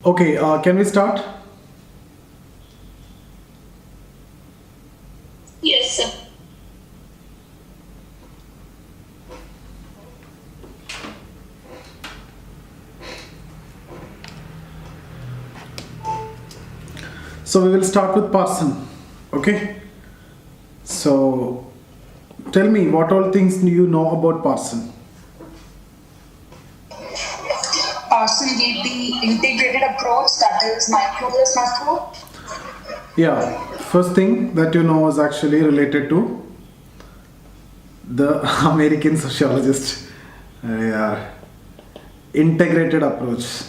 Okay, can we start? Yes, sir. So we will start with Parson. Okay. So tell me what all things do you know about Parson? Parson gave the integrated approach, that is micro plus macro. Yeah, first thing that you know is actually related to the American sociologist. Yeah, integrated approach.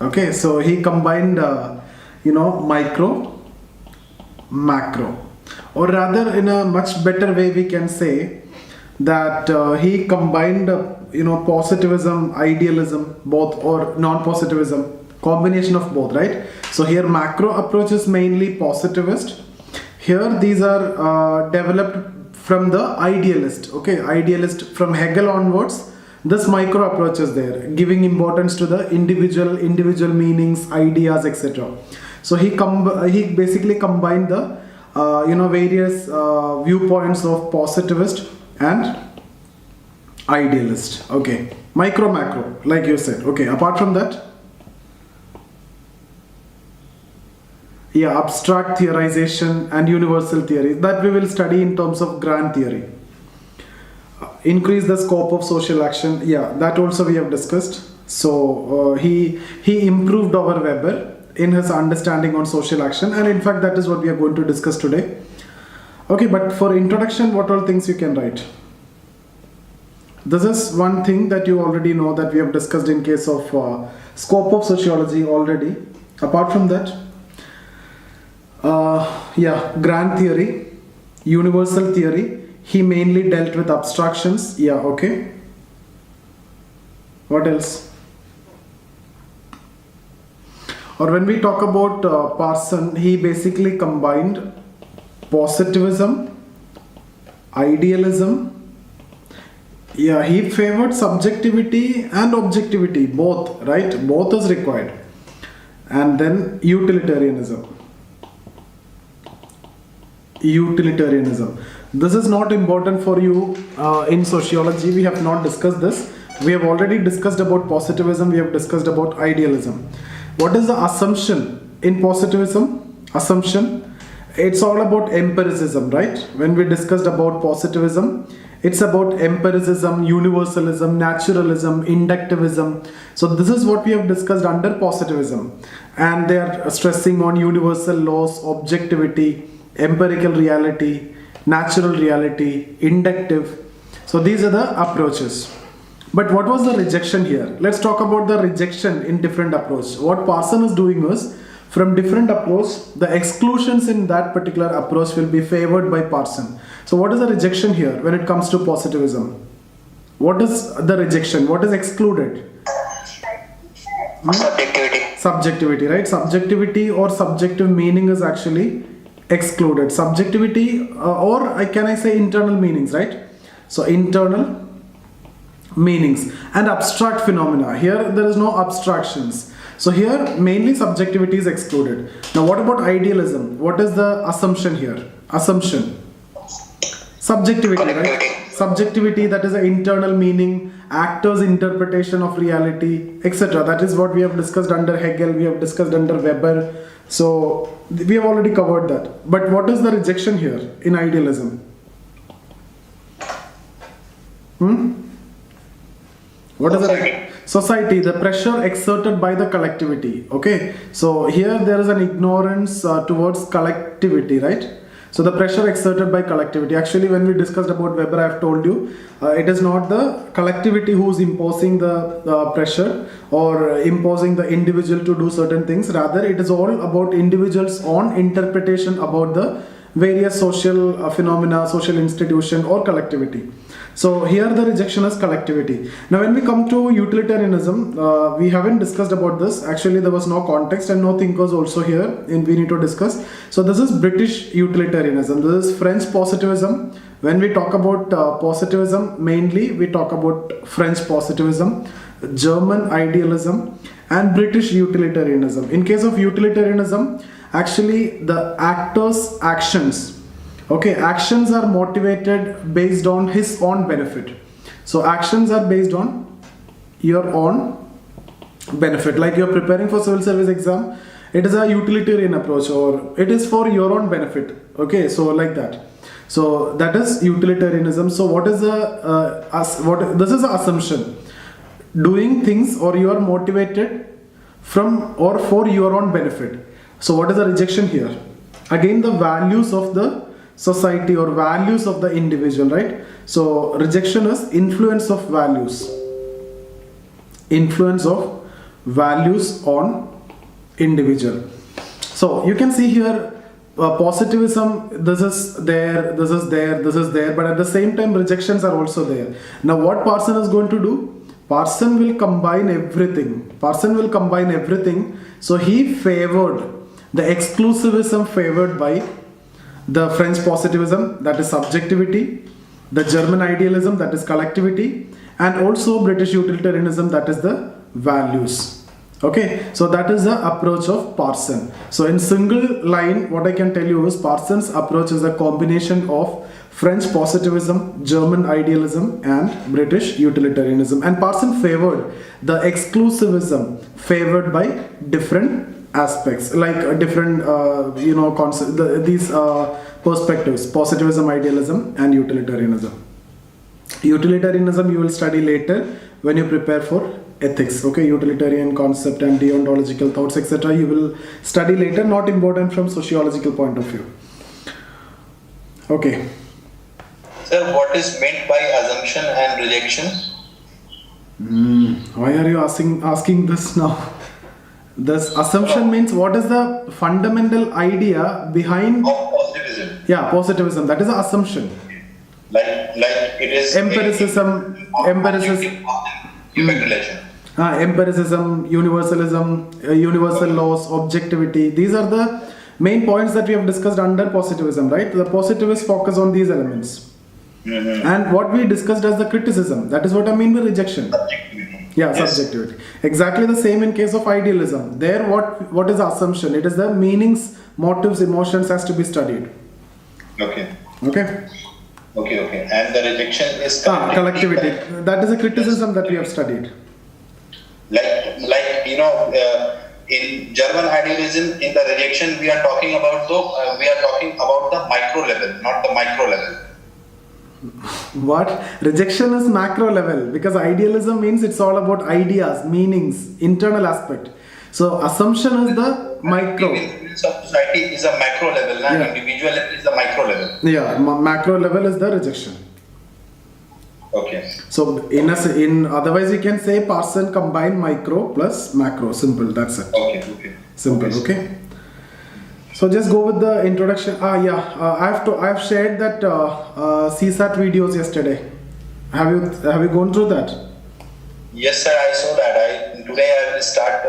Okay, so he combined, micro, macro, or rather, in a much better way, we can say that he combined, positivism, idealism, both, or non-positivism, combination of both, right? So here, macro approach is mainly positivist. Here, these are developed from the idealist. Okay, idealist from Hegel onwards. This micro approach is there, giving importance to the individual meanings, ideas, etc. So he basically combined the various viewpoints of positivist and idealist. Okay, micro macro, like you said. Okay, apart from that, yeah, abstract theorization and universal theory that we will study in terms of grand theory. Increase the scope of social action, yeah, that also we have discussed. So he improved our Weber in his understanding on social action, and in fact that is what we are going to discuss today. Okay, but for introduction, what all things you can write? This is one thing that you already know that we have discussed in case of scope of sociology already. Apart from that, grand theory, universal theory. He mainly dealt with abstractions. Yeah, okay. What else? Or when we talk about Parson, he basically combined positivism, idealism. Yeah, he favored subjectivity and objectivity, both, right? Both is required. And then utilitarianism. This is not important for you in sociology. We have not discussed this. We have already discussed about positivism. We have discussed about idealism. What is the assumption in positivism? Assumption. It's all about empiricism, right? When we discussed about positivism, it's about empiricism, universalism, naturalism, inductivism. So this is what we have discussed under positivism. And they are stressing on universal laws, objectivity, empirical reality, natural reality, inductive. So these are the approaches. But what was the rejection here? Let's talk about the rejection in different approach. What Parson is doing is, from different approach, the exclusions in that particular approach will be favored by Parson. So what is the rejection here when it comes to positivism? What is the rejection? What is excluded? Subjectivity, right? Subjectivity or subjective meaning is actually excluded. Subjectivity can I say internal meanings, right? So internal meanings and abstract phenomena. Here there is no abstractions. So here mainly subjectivity is excluded. Now what about idealism? What is the assumption here? Assumption. Subjectivity, right? Subjectivity, that is an internal meaning, actor's interpretation of reality, etc. That is what we have discussed under Hegel, we have discussed under Weber. So we have already covered that. But what is the rejection here in idealism? What is the society? The pressure exerted by the collectivity. Okay, so here there is an ignorance towards collectivity, right? So the pressure exerted by collectivity. Actually, when we discussed about Weber, I have told you it is not the collectivity who is imposing the pressure or imposing the individual to do certain things. Rather, it is all about individuals' own interpretation about the various social phenomena, social institution or collectivity. So here the rejection is collectivity. Now when we come to utilitarianism, we haven't discussed about this. Actually there was no context and no thinkers also here and we need to discuss. So this is British utilitarianism. This is French positivism. When we talk about positivism, mainly we talk about French positivism. German Idealism, and British Utilitarianism. In case of Utilitarianism, actually the actor's actions, okay, actions are motivated based on his own benefit. So actions are based on your own benefit. Like you're preparing for civil service exam, it is a utilitarian approach, or it is for your own benefit. Okay, so like that. So that is utilitarianism. So what is this is the assumption. Doing things, or you are motivated from or for your own benefit. So what is the rejection here? Again, the values of the society or values of the individual, right? So rejection is influence of values. Influence of values on individual. So you can see here positivism, this is there, this is there, this is there, but at the same time rejections are also there. Now what Parson is going to do? Parson will combine everything. Parson will combine everything. So he favored the exclusivism favored by the French positivism, that is subjectivity, the German idealism, that is collectivity, and also British utilitarianism, that is the values. Okay, so that is the approach of Parson. So in single line, what I can tell you is Parson's approach is a combination of French positivism, German idealism, and British utilitarianism. And Parson favored the exclusivism favored by different aspects, like different these perspectives: positivism, idealism, and utilitarianism. Utilitarianism you will study later when you prepare for ethics. Okay, utilitarian concept and deontological thoughts, etc. you will study later, not important from sociological point of view. Okay. Sir, what is meant by assumption and rejection? Why are you asking this now? This assumption means what is the fundamental idea behind Positivism. Yeah, positivism. That is the assumption. Like it is Empiricism, empiricism, universalism, universal laws, objectivity. These are the main points that we have discussed under positivism, right? The positivists focus on these elements. Mm-hmm. And what we discussed as the criticism, that is what I mean by rejection. Subjectivity. Yeah, Yes. subjectivity. Exactly the same in case of idealism. There, what is the assumption? It is the meanings, motives, emotions has to be studied. Okay. Okay. And the rejection is Collectivity. That is a criticism that we have studied. In German idealism, in the rejection we are talking about the micro level, not the micro level. What? Rejection is macro level, because idealism means it's all about ideas, meanings, internal aspect. So assumption is the micro. Influence of society is a macro level, and individual level is the micro level. Yeah, macro level is the rejection. Okay. So in otherwise you can say Parson combine micro plus macro. Simple. That's it. Okay. Simple. Okay. So just go with the introduction. I have shared that CSAT videos yesterday. Have you gone through that? Yes, sir. I saw that. Today I will start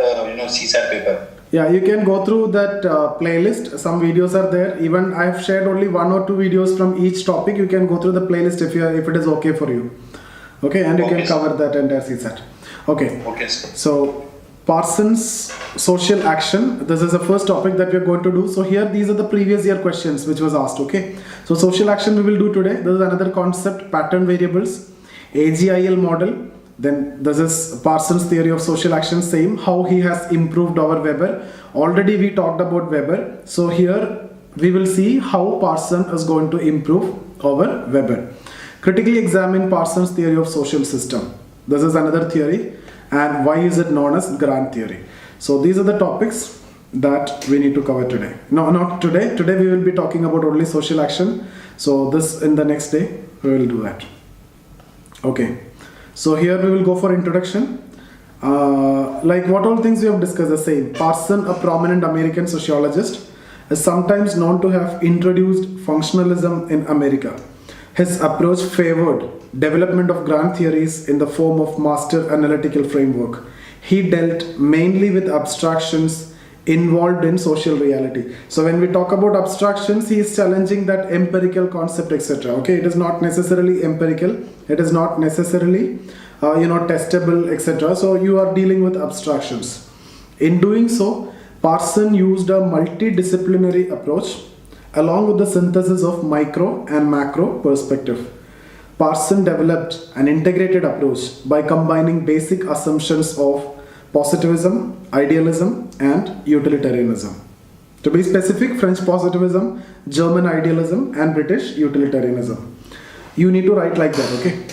CSAT paper. Yeah, you can go through that playlist. Some videos are there. Even I have shared only 1 or 2 videos from each topic. You can go through the playlist if it is okay for you. Okay, and you can cover that entire CSAT. Okay. Okay, sir. So Parsons social action. This is the first topic that we are going to do. So here these are the previous year questions which was asked. Okay. So social action we will do today. This is another concept, pattern variables, AGIL model. Then this is Parsons' theory of social action, same, how he has improved our Weber. Already we talked about Weber. So here we will see how Parson is going to improve our Weber. Critically examine Parsons' theory of social system. This is another theory. And why is it known as Grant theory? So these are the topics that we need to cover today. No, not today. Today we will be talking about only social action. So this in the next day we will do that. Okay. So here we will go for introduction. Like what all things we have discussed the same. Parson, a prominent American sociologist, is sometimes known to have introduced functionalism in America. His approach favored development of Grant theories in the form of master analytical framework. He dealt mainly with abstractions involved in social reality. So when we talk about abstractions, he is challenging that empirical concept, etc. Okay, it is not necessarily empirical. It is not necessarily testable, etc. So you are dealing with abstractions. In doing so, Parsons used a multidisciplinary approach along with the synthesis of micro and macro perspective. Parsons developed an integrated approach by combining basic assumptions of positivism, idealism, and utilitarianism. To be specific, French positivism, German idealism, and British utilitarianism. You need to write like that, okay?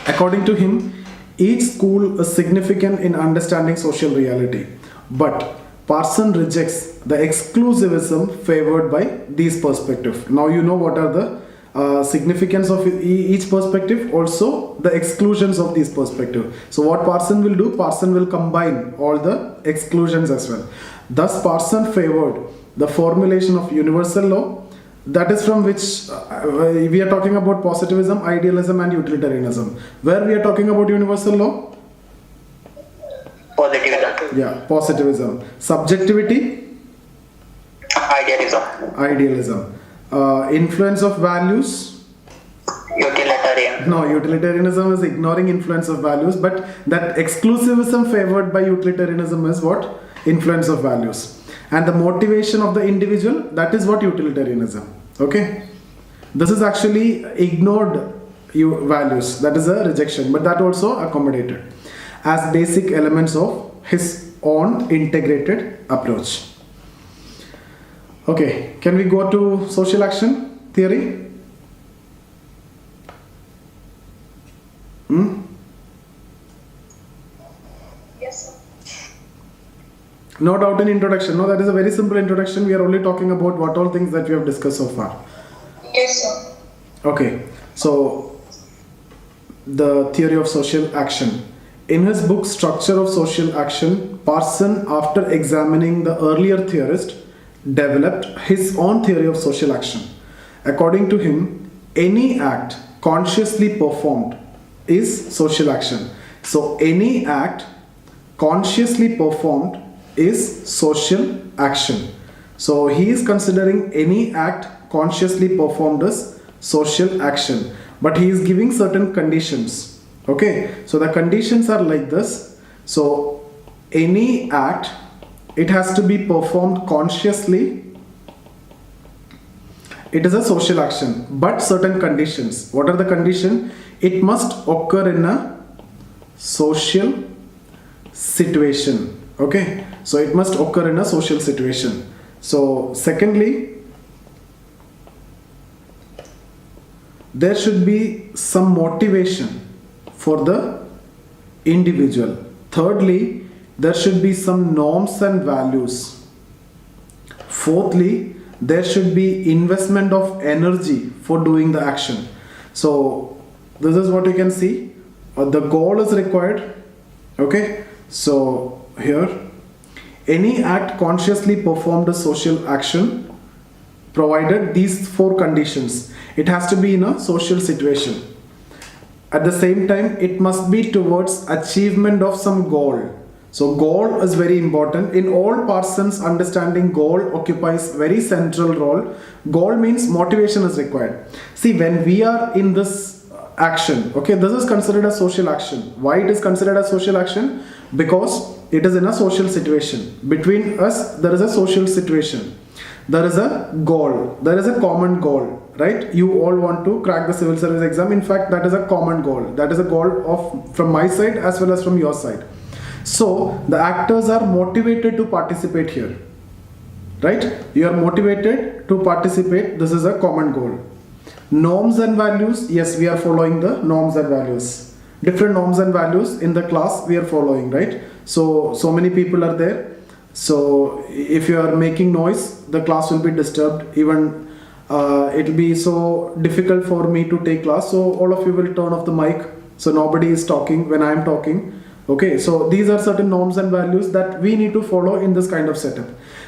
According to him, each school is significant in understanding social reality, but Parsons rejects the exclusivism favored by these perspectives. Now you know what are the significance of each perspective, also the exclusions of these perspectives. So what Parsons will do, Parsons will combine all the exclusions as well. Thus Parsons favored the formulation of universal law, that is from which we are talking about positivism, idealism, and utilitarianism. Where we are talking about universal law? Positivism. Yeah, positivism. Subjectivity? Idealism. Idealism. Influence of values? Utilitarian. No, utilitarianism is ignoring influence of values, but that exclusivism favored by utilitarianism is what? Influence of values. And the motivation of the individual, that is what utilitarianism. Okay? This is actually ignored values, that is a rejection, but that also accommodated as basic elements of his own integrated approach. Okay, can we go to social action theory? Yes, sir. No doubt in introduction. No, that is a very simple introduction. We are only talking about what all things that we have discussed so far. Yes, sir. Okay, so the theory of social action. In his book Structure of Social Action, Parsons, after examining the earlier theorist, developed his own theory of social action. According to him, any act consciously performed is social action. So any act consciously performed is social action. So he is considering any act consciously performed as social action, but he is giving certain conditions. Okay, so the conditions are like this. So any act, it has to be performed consciously. It is a social action, but certain conditions. What are the conditions? It must occur in a social situation. Okay, so it must occur in a social situation. So secondly, there should be some motivation for the individual. Thirdly, there should be some norms and values. Fourthly, there should be investment of energy for doing the action. So this is what you can see. The goal is required. Okay, so here, any act consciously performed a social action provided these four conditions. It has to be in a social situation. At the same time, it must be towards achievement of some goal. So goal is very important. In all Parsons' understanding, goal occupies very central role. Goal means motivation is required. See, when we are in this action, okay, this is considered a social action. Why it is considered a social action? Because it is in a social situation. Between us, there is a social situation. There is a goal. There is a common goal, right? You all want to crack the civil service exam. In fact, that is a common goal. That is a goal of from my side as well as from your side. So the actors are motivated to participate here, right? You are motivated to participate. This is a common goal. Norms and values. Yes, we are following the norms and values. Different norms and values in the class we are following, right? So many people are there. So if you are making noise, the class will be disturbed. Even it will be so difficult for me to take class. So all of you will turn off the mic. So nobody is talking when I am talking. Okay, so these are certain norms and values that we need to follow in this kind of setup.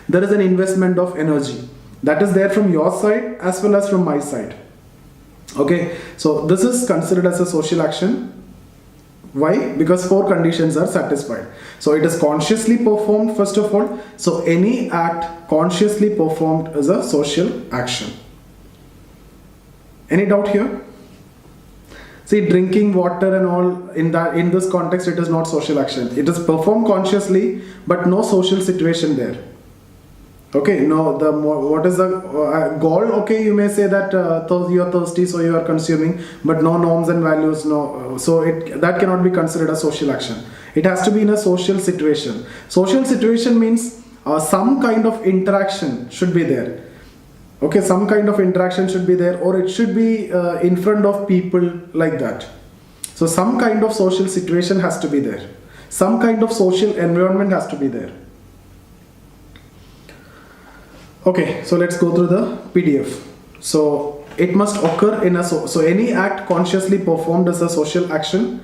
There is an investment of energy that is there from your side as well as from my side. Okay, so this is considered as a social action. Why? Because four conditions are satisfied. So it is consciously performed first of all. So any act consciously performed is a social action. Any doubt here? See, drinking water and all, in this context, it is not social action. It is performed consciously, but no social situation there. Okay, no, what is the goal? Okay, you may say that you are thirsty, so you are consuming, but no norms and values, no. So that cannot be considered a social action. It has to be in a social situation. Social situation means some kind of interaction should be there. Okay, some kind of interaction should be there, or it should be in front of people like that. So some kind of social situation has to be there. Some kind of social environment has to be there. Okay, so let's go through the PDF. So it must occur in so any act consciously performed as a social action.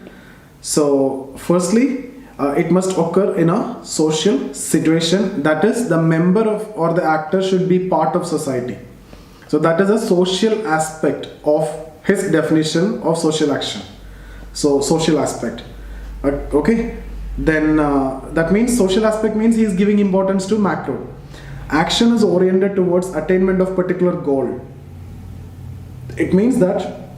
So firstly, it must occur in a social situation, that is the member of or the actor should be part of society. So that is a social aspect of his definition of social action. So social aspect. Okay, then that means social aspect means he is giving importance to macro. Action is oriented towards attainment of particular goal. It means that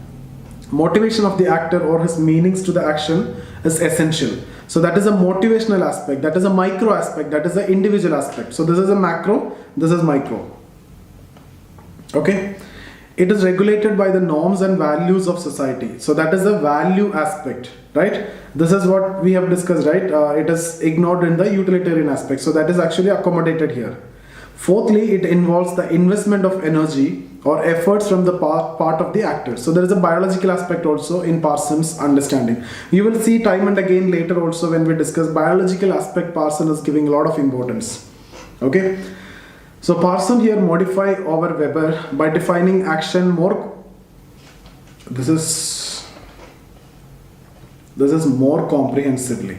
motivation of the actor or his meanings to the action is essential. So that is a motivational aspect, that is a micro aspect, that is the individual aspect. So this is a macro, this is micro. Okay, it is regulated by the norms and values of society. So that is the value aspect, right? This is what we have discussed, right? It is ignored in the utilitarian aspect. So that is actually accommodated here. Fourthly, it involves the investment of energy or efforts from the part of the actor. So there is a biological aspect also in Parsons' understanding. You will see time and again later also when we discuss biological aspect, Parsons is giving a lot of importance. Okay. So Parsons here modify over Weber by defining action more. This is more comprehensively.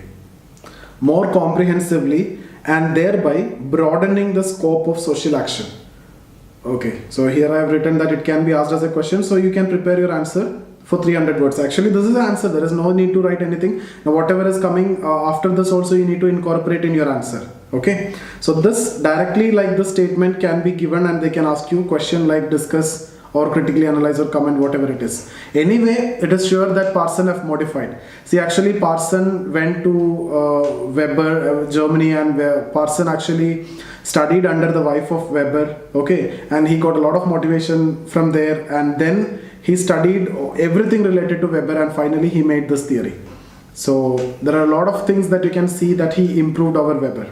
And thereby broadening the scope of social action. Okay, so here I have written that it can be asked as a question, so you can prepare your answer for 300 words. Actually, this is the answer. There is no need to write anything. Now, whatever is coming after this also you need to incorporate in your answer. Okay, so this directly like this statement can be given and they can ask you question like discuss or critically analyze or comment, whatever it is. Anyway, it is sure that Parsons have modified. See, actually Parsons went to Weber, Germany, and Parsons actually studied under the wife of Weber, okay, and he got a lot of motivation from there, and then he studied everything related to Weber, and finally he made this theory. So there are a lot of things that you can see that he improved over Weber.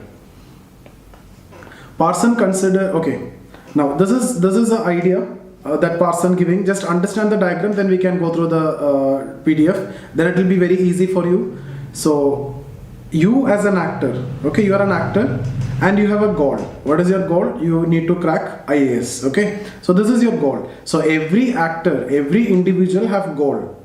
Parsons consider, okay, now this is the idea that Parsons giving. Just understand the diagram, then we can go through the PDF, then it will be very easy for you. So you as an actor, okay, you are an actor and you have a goal. What is your goal? You need to crack IAS, okay, so this is your goal. So every actor, every individual have goal,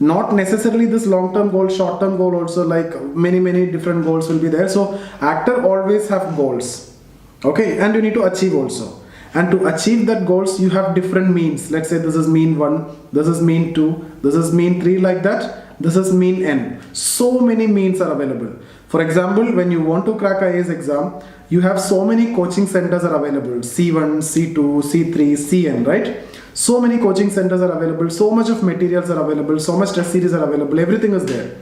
not necessarily this long-term goal, short-term goal also, like many different goals will be there. So actor always have goals, okay, and you need to achieve also. And to achieve that goals, you have different means. Let's say this is mean 1, this is mean 2, this is mean 3, like that. This is mean n. So many means are available. For example, when you want to crack IAS exam, you have so many coaching centers are available. C1, C2, C3, Cn, right? So many coaching centers are available. So much of materials are available. So much test series are available. Everything is there.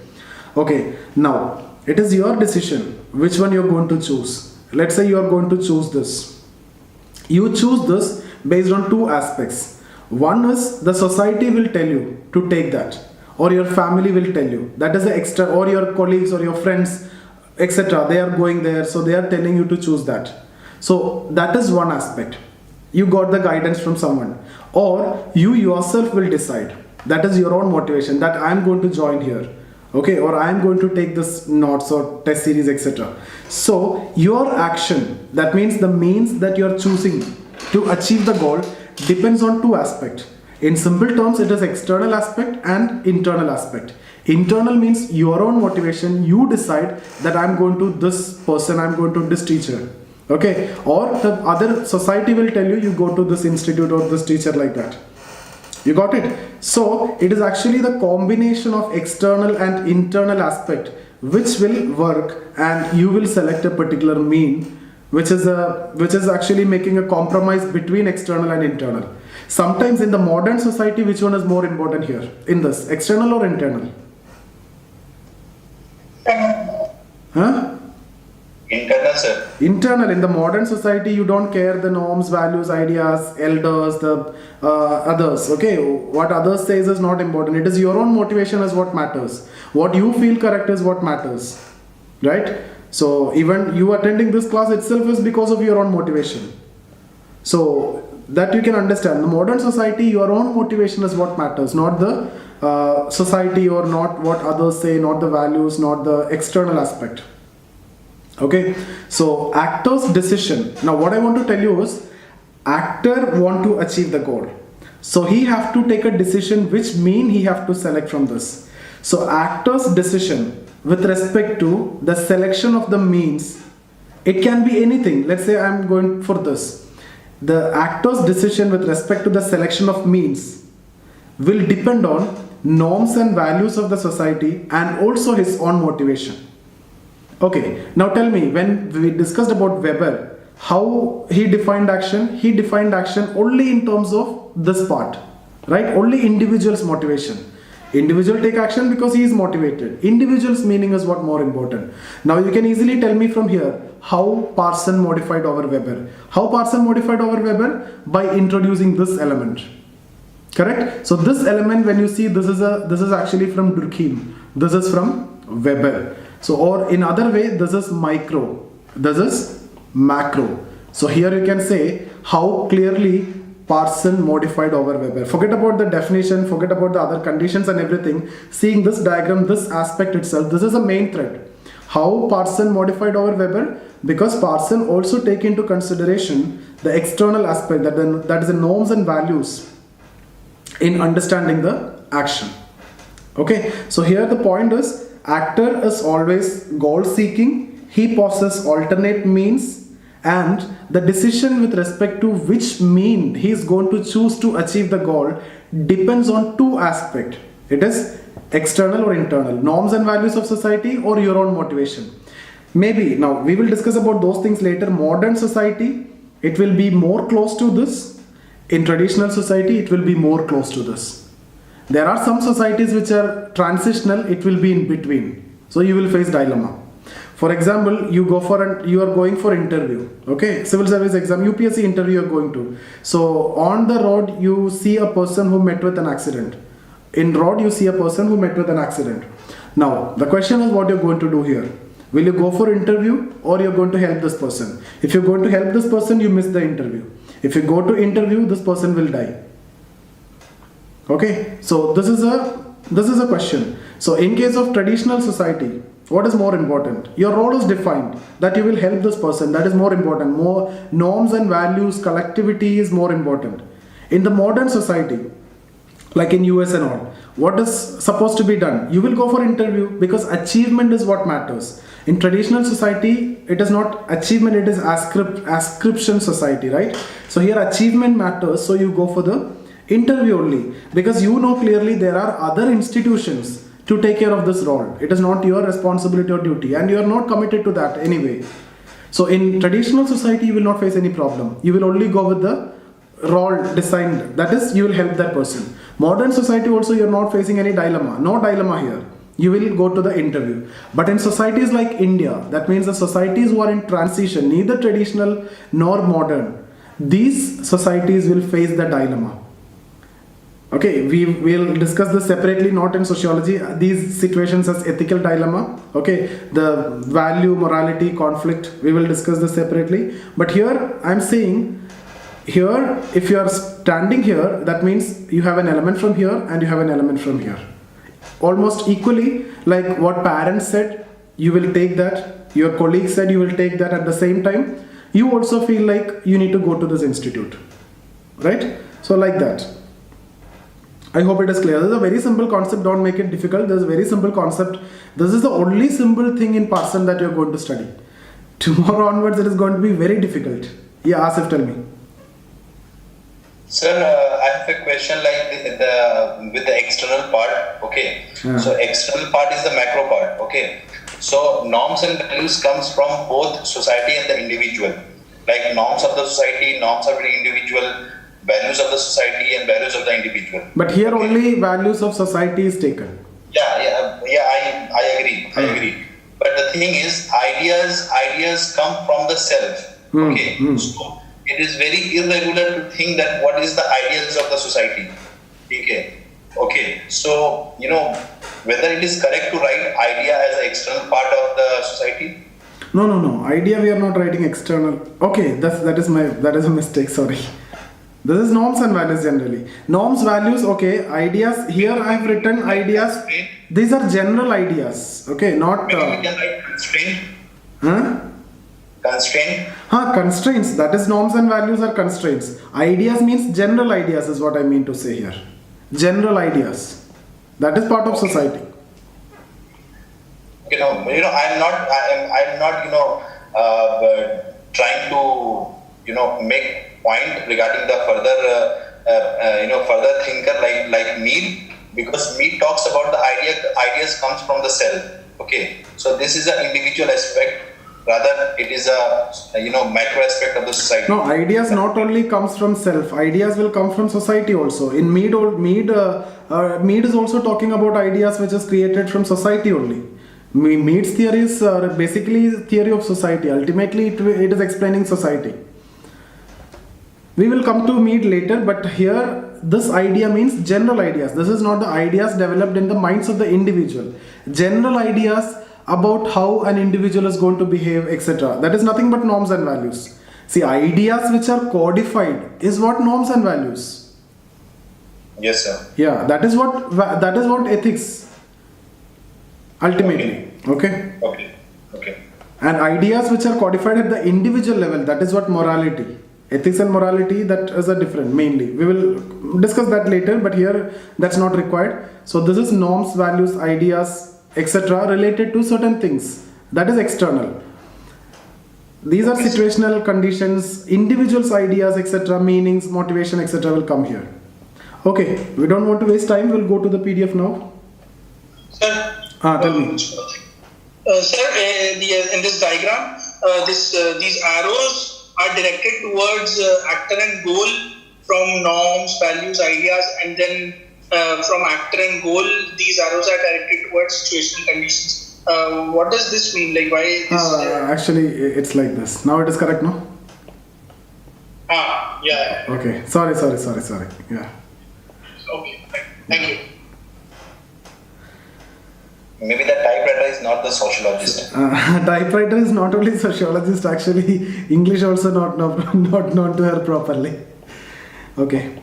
Okay, now it is your decision which one you're going to choose. Let's say you are going to choose this. You choose this based on two aspects. One is the society will tell you to take that, or your family will tell you. That is the extra, or your colleagues or your friends, etc. They are going there, so they are telling you to choose that. So that is one aspect. You got the guidance from someone, or you yourself will decide. That is your own motivation, that I am going to join here, okay, or I am going to take this notes or test series, etc. So your action, that means the means that you are choosing to achieve the goal, depends on two aspects. In simple terms, it is external aspect and internal aspect. Internal means your own motivation. You decide that I am going to this person, I am going to this teacher, okay, or the other society will tell you, you go to this institute or this teacher, like that. You got it? So it is actually the combination of external and internal aspect which will work, and you will select a particular mean which is actually making a compromise between external and internal. Sometimes in the modern society, which one is more important here? In this, external or internal? Huh? Internal, sir. Internal. In the modern society, you don't care the norms, values, ideas, elders, the others. Okay, what others says is not important. It is your own motivation is what matters. What you feel correct is what matters, right? So even you attending this class itself is because of your own motivation. So that you can understand. The modern society, your own motivation is what matters, not the society or not what others say, not the values, not the external aspect. Okay, so actor's decision. Now what I want to tell you is, actor want to achieve the goal. So he have to take a decision which mean he have to select from this. So actor's decision with respect to the selection of the means, it can be anything. Let's say I'm going for this. The actor's decision with respect to the selection of means will depend on norms and values of the society and also his own motivation. Okay, now tell me, when we discussed about Weber, how he defined action only in terms of this part, right? Only individual's motivation. Individual take action because he is motivated. Individual's meaning is what more important. Now you can easily tell me from here how Parsons modified over Weber. How Parsons modified over Weber? By introducing this element. Correct? So this element, when you see, this is actually from Durkheim. This is from Weber. So, or in other way, this is micro, this is macro. So here you can say how clearly Parsons modified over Weber. Forget about the definition, forget about the other conditions and everything. Seeing this diagram, this aspect itself, this is a main thread. How Parsons modified over Weber? Because Parsons also take into consideration the external aspect, that is the norms and values in understanding the action. Okay, so here the point is, actor is always goal seeking, he possesses alternate means, and the decision with respect to which mean he is going to choose to achieve the goal depends on two aspects. It is external or internal, norms and values of society or your own motivation. Maybe, now we will discuss about those things later. Modern society, it will be more close to this. In traditional society, it will be more close to this. There are some societies which are transitional, it will be in between. So you will face dilemma. For example, you are going for interview. Okay, civil service exam, UPSC interview you are going to. So on the road, you see a person who met with an accident. In road, you see a person who met with an accident. Now, the question is what you're going to do here. Will you go for interview or you're going to help this person? If you're going to help this person, you miss the interview. If you go to interview, this person will die. Okay, so this is a question. So in case of traditional society, what is more important? Your role is defined, that you will help this person, that is more important. More norms and values, collectivity is more important. In the modern society, like in US and all, what is supposed to be done? You will go for interview because achievement is what matters. In traditional society, it is not achievement, it is ascription society, right? So here achievement matters, so you go for the interview only, because you know clearly there are other institutions to take care of this role. It is not your responsibility or duty, and you are not committed to that anyway. So in traditional society, you will not face any problem. You will only go with the role designed, that is, you will help that person. Modern society also, you are not facing any dilemma. No dilemma here. You will go to the interview. But in societies like India, that means the societies who are in transition, neither traditional nor modern, these societies will face the dilemma. Okay, we will discuss this separately, not in sociology. These situations as ethical dilemma, okay, the value, morality, conflict, we will discuss this separately. But here I'm saying, here if you are standing here, that means you have an element from here and you have an element from here. Almost equally, like what parents said, you will take that, your colleagues said you will take that. At the same time, you also feel like you need to go to this institute, right? So like that. I hope it is clear. This is a very simple concept, don't make it difficult. This is a very simple concept. This is the only simple thing in Parsons that you are going to study. Tomorrow onwards, it is going to be very difficult. Yeah, Asif, tell me. Sir, I have a question like with the external part. Okay, so external part is the macro part. Okay, so norms and values comes from both society and the individual. Like norms of the society, norms of the individual. values of the society and values of the individual. But here only values of society is taken. I agree. But the thing is, ideas come from the self. Okay, so it is very irregular to think that what is the ideas of the society. Okay. So whether it is correct to write idea as an external part of the society. No. Idea we are not writing external. Okay, that is a mistake. Sorry. This is norms and values generally. Norms, values, okay. Ideas, here I have written ideas. These are general ideas. Okay, not... Maybe we can write constraint. Constraint. Constraints. That is norms and values are constraints. Ideas means general ideas is what I mean to say here. General ideas. That is part of society. I'm not trying to make point regarding the further thinker like Mead, because Mead talks about the ideas comes from the self. Okay, so this is an individual aspect, rather it is a macro aspect of the society. No, ideas not only comes from self, ideas will come from society also. In Mead is also talking about ideas which is created from society only. Mead's theory is basically theory of society. Ultimately it is explaining society. We will come to Mead later, but here this idea means general ideas. This is not the ideas developed in the minds of the individual. General ideas about how an individual is going to behave, etc. That is nothing but norms and values. See, ideas which are codified is what norms and values. Yes, sir. Yeah, that is what ethics ultimately. Okay. And ideas which are codified at the individual level, that is what morality. Ethics and morality, that is a different mainly. We will discuss that later, but here that's not required. So this is norms, values, ideas, etc. related to certain things. That is external. These are situational conditions, individuals' ideas, etc., meanings, motivation, etc. will come here. Okay, we don't want to waste time. We'll go to the PDF now. Sir, tell me. Sir, in this diagram, these arrows are directed towards actor and goal from norms, values, ideas, and then from actor and goal, these arrows are directed towards situational conditions. What does this mean? Like, why this? Actually, it's like this. Now it is correct, no? Yeah. Okay. Sorry. Yeah. Okay. Thank you. Maybe the typewriter is not the sociologist. Typewriter is not only sociologist, actually English also not known to her properly. Okay.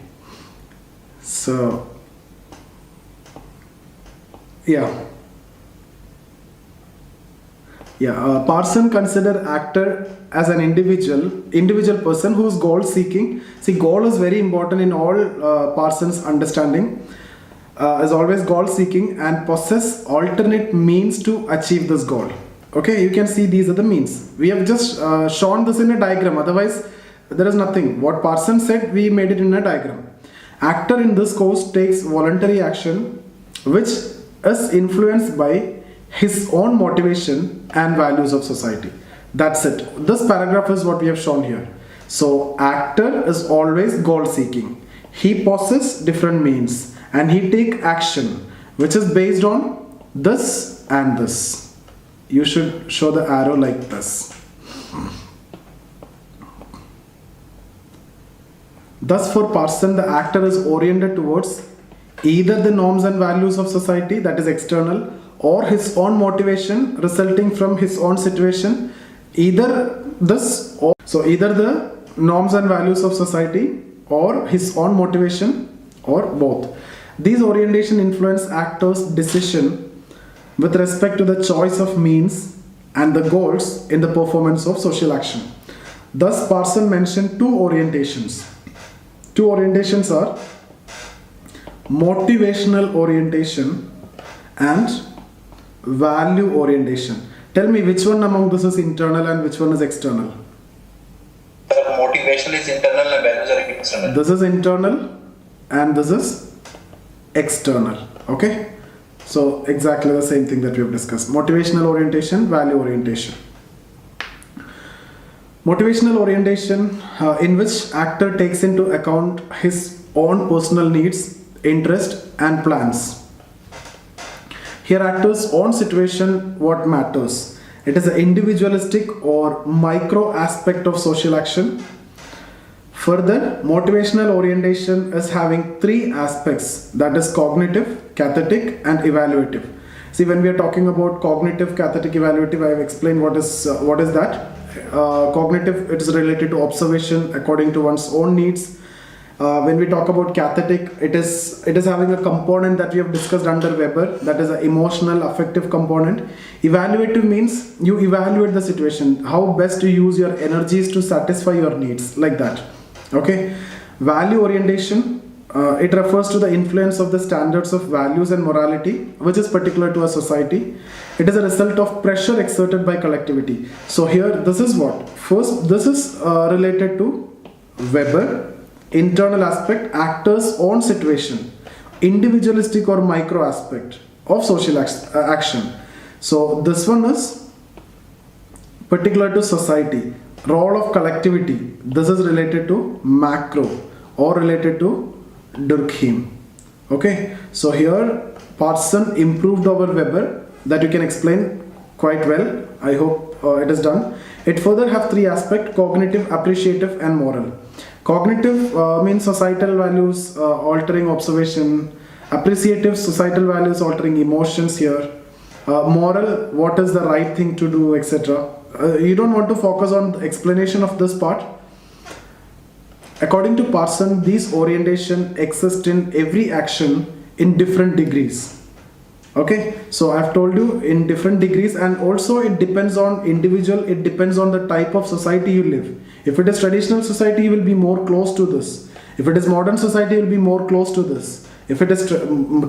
So Parson consider actor as an individual person who is goal seeking. See, goal is very important in all Parsons' understanding. Is always goal seeking and possess alternate means to achieve this goal. Okay, you can see these are the means. We have just shown this in a diagram, otherwise there is nothing. What Parson said, we made it in a diagram. Actor in this course takes voluntary action which is influenced by his own motivation and values of society. That's it. This paragraph is what we have shown here. So actor is always goal seeking. He possesses different means and he take action which is based on this and this. You should show the arrow like this. Thus for Parson, the actor is oriented towards either the norms and values of society, that is external, or his own motivation resulting from his own situation, either this or so either the norms and values of society or his own motivation or both. These orientation influence actors' decision with respect to the choice of means and the goals in the performance of social action. Thus, Parson mentioned two orientations. Two orientations are motivational orientation and value orientation. Tell me which one among this is internal and which one is external? Motivation is internal and values are external. This is internal and this is external. Okay, so exactly the same thing. thing that we have discussed. Motivational orientation, value orientation. Motivational orientation, in which actor takes into account his own personal needs, interest and plans. Here actor's own situation what matters. It is an individualistic or micro aspect of social action. Further, motivational orientation is having three aspects, that is cognitive, cathetic and evaluative. See, when we are talking about cognitive, cathetic, evaluative, I have explained what is that. Cognitive, it is related to observation according to one's own needs. When we talk about cathetic, it is having a component that we have discussed under Weber, that is an emotional, affective component. Evaluative means you evaluate the situation, how best to use your energies to satisfy your needs, like that. Okay. Value orientation, it refers to the influence of the standards of values and morality, which is particular to a society. It is a result of pressure exerted by collectivity. So here, this is what? First, this is related to Weber. Internal aspect, actor's own situation, individualistic or micro aspect of social action. So this one is particular to society. Role of collectivity, this is related to macro or related to Durkheim. Okay, so here Parsons improved over Weber, that you can explain quite well. I hope it is done. It further have three aspects: cognitive, appreciative and moral. Cognitive means societal values altering observation. Appreciative, societal values altering emotions here. Moral, what is the right thing to do, etc. You don't want to focus on the explanation of this part. According to Parsons, these orientation exist in every action in different degrees. Okay, so I've told you in different degrees, and also it depends on individual, it depends on the type of society you live. If it is traditional society, you will be more close to this. If it is modern society, you will be more close to this. If it is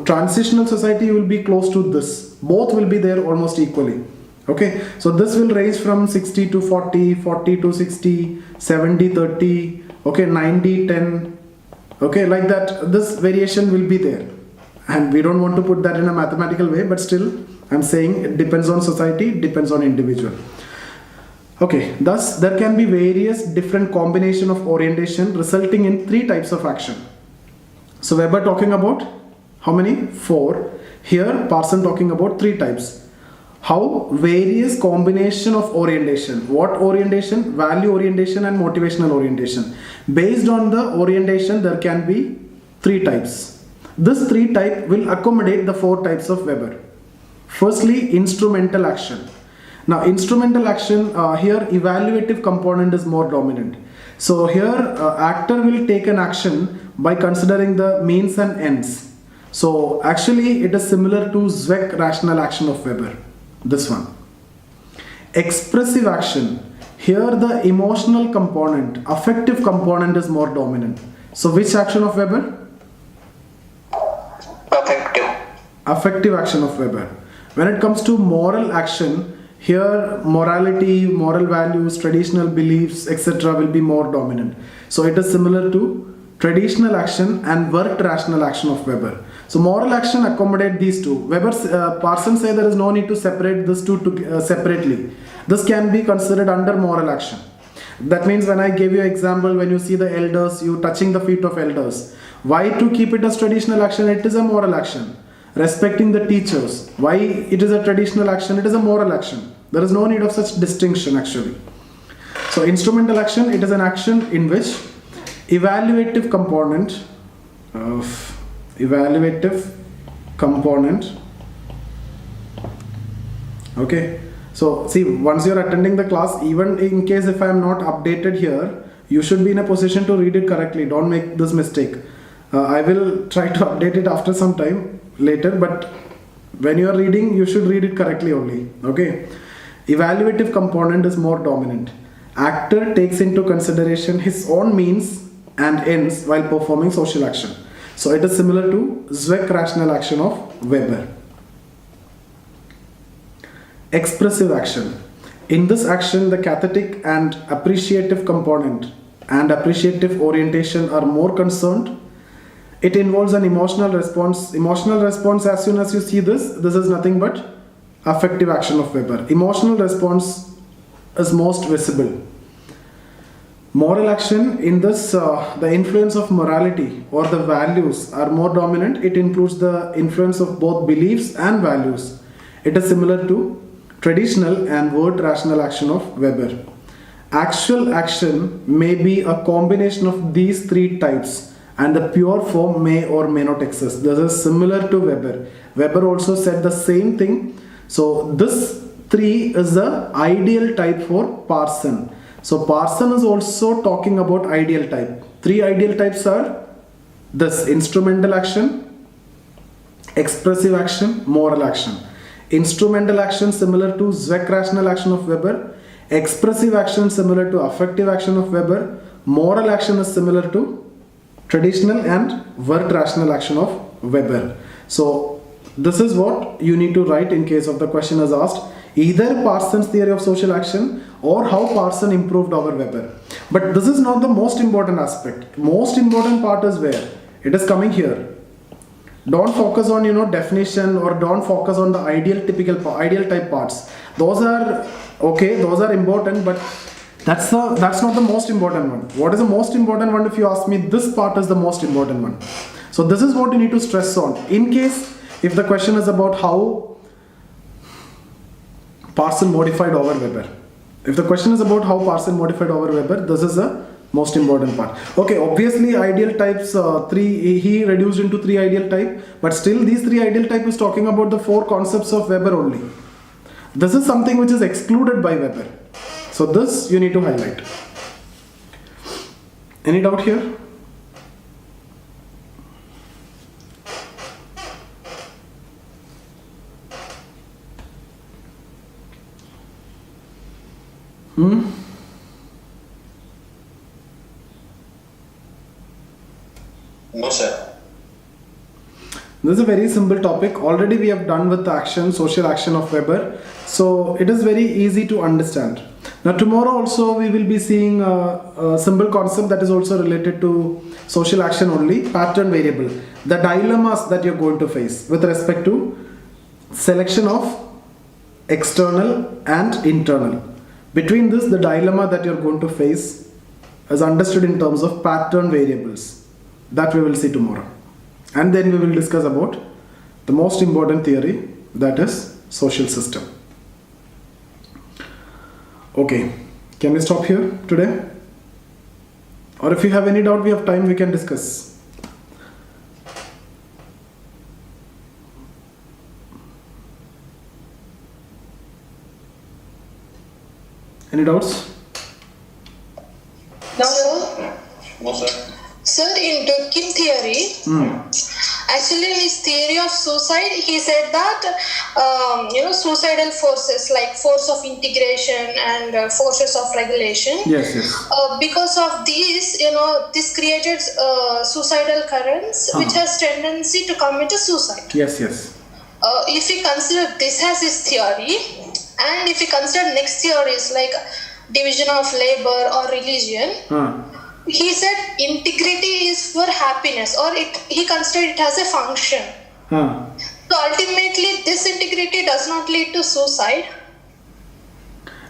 transitional society, you will be close to this. Both will be there almost equally. Okay, so this will range from 60 to 40, 40 to 60, 70, 30, okay, 90, 10, okay, like that. This variation will be there. And we don't want to put that in a mathematical way, but still I'm saying it depends on society, it depends on individual. Okay, thus there can be various different combination of orientation resulting in three types of action. So Weber talking about how many? 4. Here Parsons talking about 3 types. How various combination of orientation. What orientation? Value orientation and motivational orientation. Based on the orientation, there can be 3 types. This 3 type will accommodate the 4 types of Weber. Firstly, instrumental action. Now, instrumental action, here evaluative component is more dominant. So here actor will take an action by considering the means and ends. So actually it is similar to Zweck rational action of Weber. This one. Expressive action. Here the emotional component, affective component is more dominant. So which action of Weber? Affective action of Weber. When it comes to moral action, here morality, moral values, traditional beliefs, etc. will be more dominant. So it is similar to traditional action and worked rational action of Weber. So moral action accommodate these two. Parsons say there is no need to separate these two separately. This can be considered under moral action. That means when I gave you an example, when you see the elders, you touching the feet of elders. Why to keep it as traditional action? It is a moral action. Respecting the teachers. Why it is a traditional action? It is a moral action. There is no need of such distinction actually. So instrumental action, it is an action in which evaluative component okay. So see, once you are attending the class, even in case if I am not updated here, you should be in a position to read it correctly. Don't make this mistake. I will try to update it after some time later, but when you are reading, you should read it correctly only. Okay. Evaluative component is more dominant. Actor takes into consideration his own means and ends while performing social action. So it is similar to Zweck rational action of Weber. Expressive action. In this action, the cathetic and appreciative component and appreciative orientation are more concerned. It involves an emotional response. Emotional response, as soon as you see this is nothing but affective action of Weber. Emotional response is most visible. Moral action in this, the influence of morality or the values are more dominant. It includes the influence of both beliefs and values. It is similar to traditional and word rational action of Weber. Actual action may be a combination of these three types, and the pure form may or may not exist. This is similar to Weber. Weber also said the same thing. So this 3 is the ideal type for Parsons. So Parsons is also talking about ideal type. 3 ideal types are this: instrumental action, expressive action, moral action. Instrumental action similar to Zweck rational action of Weber. Expressive action similar to affective action of Weber. Moral action is similar to traditional and word rational action of Weber. So this is what you need to write in case of the question is asked. Either Parsons' theory of social action or how Parsons improved over Weber. But this is not the most important aspect. Most important part is where? It is coming here. Don't focus on definition, or don't focus on the ideal type parts. Those are okay, those are important, but that's not the most important one. What is the most important one? If you ask me, this part is the most important one. So this is what you need to stress on. In case if the question is about how Parsons modified over Weber. If the question is about how Parsons modified over Weber, this is the most important part. Okay, obviously ideal types, 3, he reduced into 3 ideal type, but still these 3 ideal type is talking about the 4 concepts of Weber only. This is something which is excluded by Weber. So this you need to highlight. Any doubt here? No, sir. This is a very simple topic. Already we have done with the action, social action of Weber. So it is very easy to understand. Now tomorrow also we will be seeing a simple concept that is also related to social action only, pattern variable. The dilemmas that you're going to face with respect to selection of external and internal. Between this, the dilemma that you're going to face is understood in terms of pattern variables. That we will see tomorrow. And then we will discuss about the most important theory, that is social system. Okay, can we stop here today? Or if you have any doubt, we have time, we can discuss. Any doubts? No, sir. No, sir. Sir, in Durkheim theory, actually in his theory of suicide, he said that suicidal forces like force of integration and forces of regulation. Yes. Because of these, this created suicidal currents which has tendency to commit a suicide. Yes. If we consider this as his theory, and if we consider next theories like division of labor or religion, he said integrity is for happiness, or he considered it as a function. So ultimately this integrity does not lead to suicide.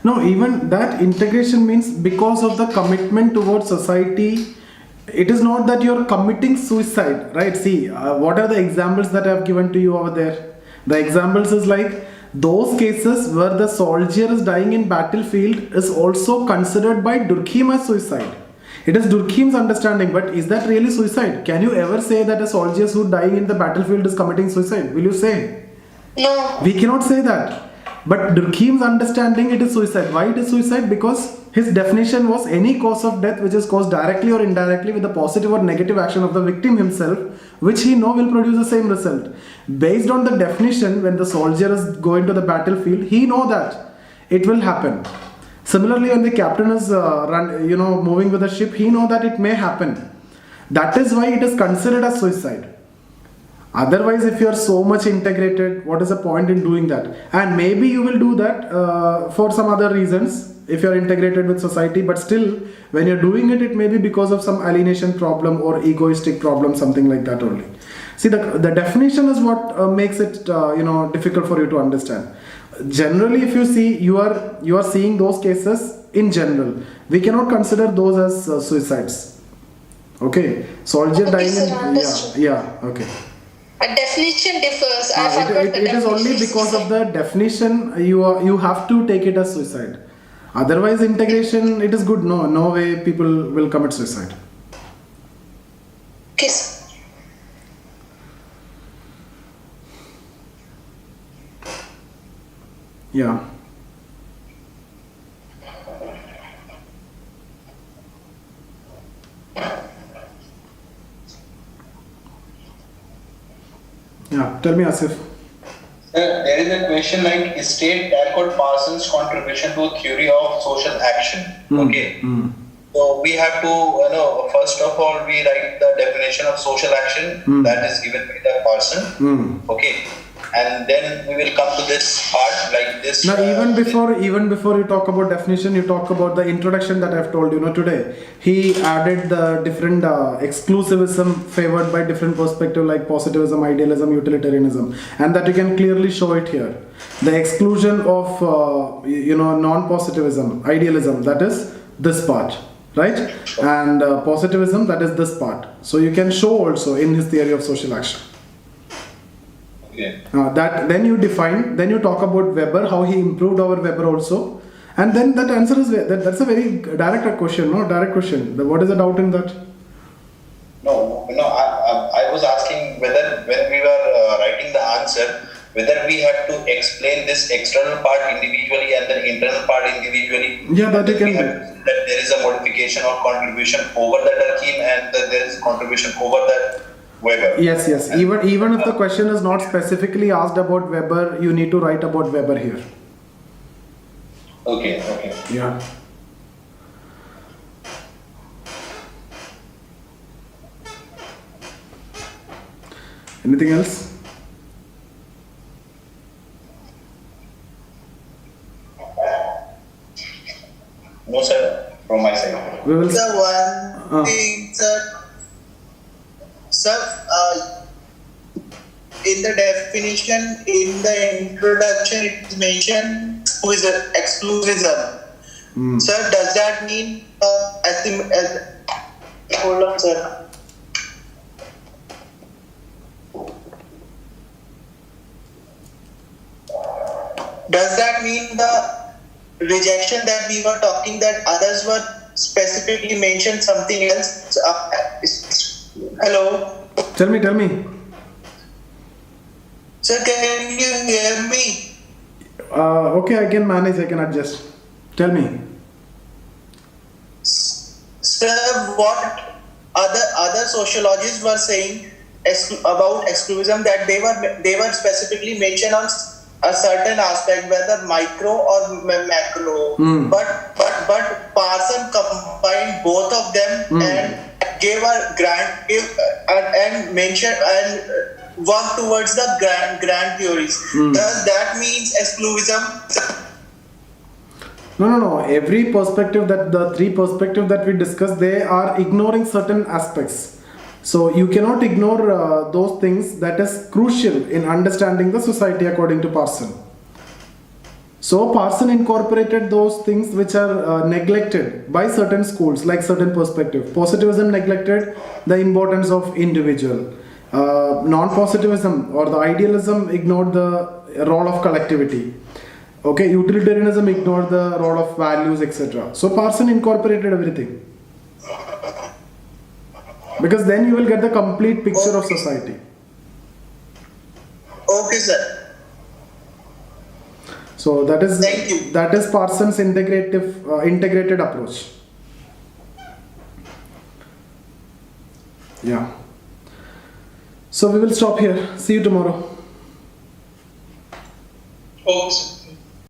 No, even that integration means because of the commitment towards society. It is not that you're committing suicide, right? See, what are the examples that I have given to you over there? The examples is like those cases where the soldier is dying in battlefield is also considered by Durkheim as suicide. It is Durkheim's understanding, but is that really suicide? Can you ever say that a soldier who dying in the battlefield is committing suicide? Will you say? No. We cannot say that. But Durkheim's understanding, it is suicide. Why it is suicide? Because his definition was any cause of death which is caused directly or indirectly with the positive or negative action of the victim himself, which he know will produce the same result. Based on the definition, when the soldier is going to the battlefield, he know that it will happen. Similarly, when the captain is moving with the ship, he know that it may happen. That is why it is considered as suicide. Otherwise, if you are so much integrated, what is the point in doing that? And maybe you will do that for some other reasons if you are integrated with society, but still when you're doing it, it may be because of some alienation problem or egoistic problem, something like that only. See, the definition is what makes it difficult for you to understand. Generally, if you see, you are seeing those cases in general. We cannot consider those as suicides. Okay, soldier dying sir, in, understood. okay. A definition differs. I forgot the It is only definition. because of the definition you have to take it as suicide. Otherwise, integration, it is good. No way people will commit suicide. Okay, sir. Yeah. Yeah, tell me, Asif. There is a question like, state Talcott Parsons' contribution to a theory of social action. Okay. So we have to, first of all, we write the definition of social action that is given by the Parson. Okay. And then we will come to this part like this. Now, even before you talk about definition, you talk about the introduction that I've told you. Today he added the different exclusivism favored by different perspective like positivism, idealism, utilitarianism, and that you can clearly show it here. The exclusion of non-positivism, idealism, that is this part, right? And positivism, that is this part. So you can show also in his theory of social action. Okay. Then you define, then you talk about Weber, how he improved over Weber also, and then that answer is that's a very direct question, direct question. What is the doubt in that? No. I was asking whether when we were writing the answer, whether we have to explain this external part individually and the internal part individually. Yeah, that you can do. That there is a modification or contribution over the Durkheim and that there is contribution over the Weber. Yes. Even if the question is not specifically asked about Weber, you need to write about Weber here. Okay. Yeah. Anything else? No, sir, from my side. We will. The one thing, sir. In the definition, in the introduction, it is mentioned exclusivism. Sir, does that mean hold on, sir. Does that mean the rejection that we were talking, that others were specifically mentioned something else? Hello? Tell me. Sir, can you hear me? Okay, I can manage, I can adjust. Tell me. Sir, what other sociologists were saying about exclusivism, that they were specifically mentioned on a certain aspect, whether micro or macro. But Parson combined both of them and gave and mentioned and worked towards the grand theories. Does that mean exclusivism? No. Every perspective, that the three perspectives that we discussed, they are ignoring certain aspects. So you cannot ignore those things that is crucial in understanding the society according to Parson. So Parson incorporated those things which are neglected by certain schools, like certain perspective. Positivism neglected the importance of individual. Non-positivism or the idealism ignored the role of collectivity. Okay, utilitarianism ignored the role of values, etc. So Parson incorporated everything. Because then you will get the complete picture of society. Okay, sir. So that is Thank you. That is Parsons' integrated approach. Yeah. So we will stop here. See you tomorrow. Okay, sir.